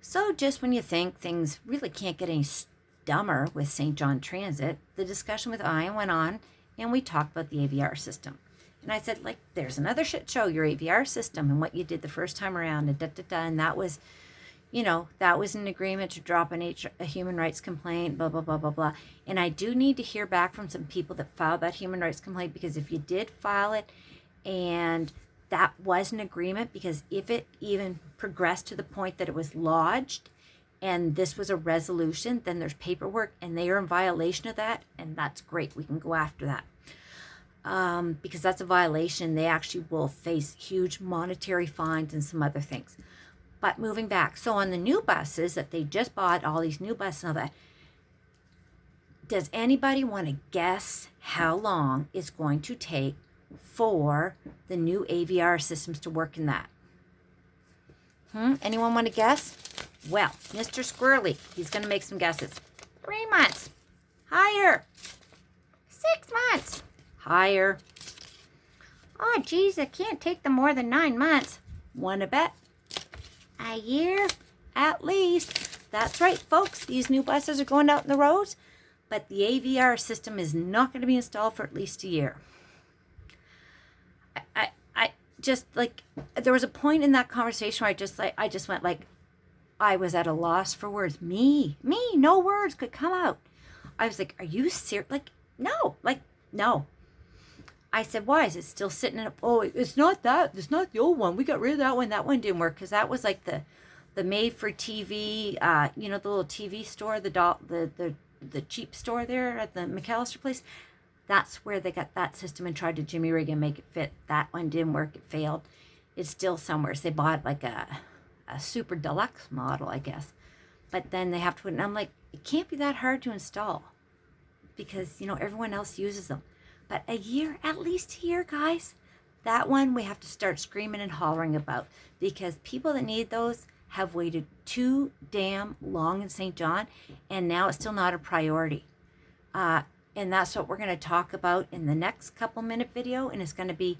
So just when you think things really can't get any dumber with St. John Transit, the discussion with Ian went on, and we talked about the AVR system. And I said, like, there's another shit show, your AVR system, and what you did the first time around, and that was, that was an agreement to drop a human rights complaint, blah, blah, blah, blah, blah. And I do need to hear back from some people that filed that human rights complaint, because if you did file it and that was an agreement, because if it even progressed to the point that it was lodged and this was a resolution, then there's paperwork and they are in violation of that, and that's great. We can go after that. Because that's a violation. They actually will face huge monetary fines and some other things. But moving back, so on the new buses that they just bought, all these new buses and all that, does anybody want to guess how long it's going to take for the new AVR systems to work in that? Anyone want to guess? Well, Mr. Squirrely, he's going to make some guesses. 3 months. Higher. 6 months. Higher. Oh, geez, it can't take them more than 9 months. Want to bet? A year at least. That's right, folks. These new buses are going out in the roads, but the AVR system is not going to be installed for at least a year. I just, like, there was a point in that conversation where I just went like, I was at a loss for words. Me, no words could come out. I was like, are you serious? No. I said, why is it still sitting in it's not that. It's not the old one. We got rid of that one. That one didn't work, because that was like the made for TV, the little TV store, the cheap store there at the McAllister place. That's where they got that system and tried to jimmy rig and make it fit. That one didn't work. It failed. It's still somewhere. So they bought like a super deluxe model, I guess. But then they have to put it, and I'm like, it can't be that hard to install, because, everyone else uses them. But a year, at least a year, guys. That one we have to start screaming and hollering about, because people that need those have waited too damn long in St. John, and now it's still not a priority. And that's what we're going to talk about in the next couple minute video, and it's going to be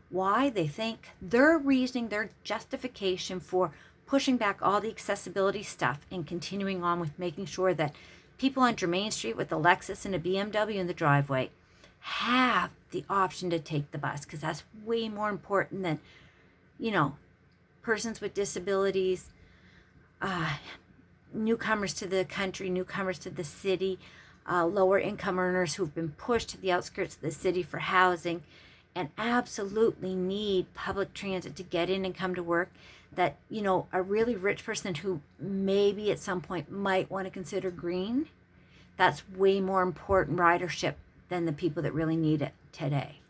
why they think, their reasoning, their justification for pushing back all the accessibility stuff and continuing on with making sure that people on Germain Street with a Lexus and a BMW in the driveway have the option to take the bus, because that's way more important than, persons with disabilities, newcomers to the country, newcomers to the city, lower income earners who've been pushed to the outskirts of the city for housing and absolutely need public transit to get in and come to work. That, a really rich person who maybe at some point might want to consider green, that's way more important ridership than the people that really need it today.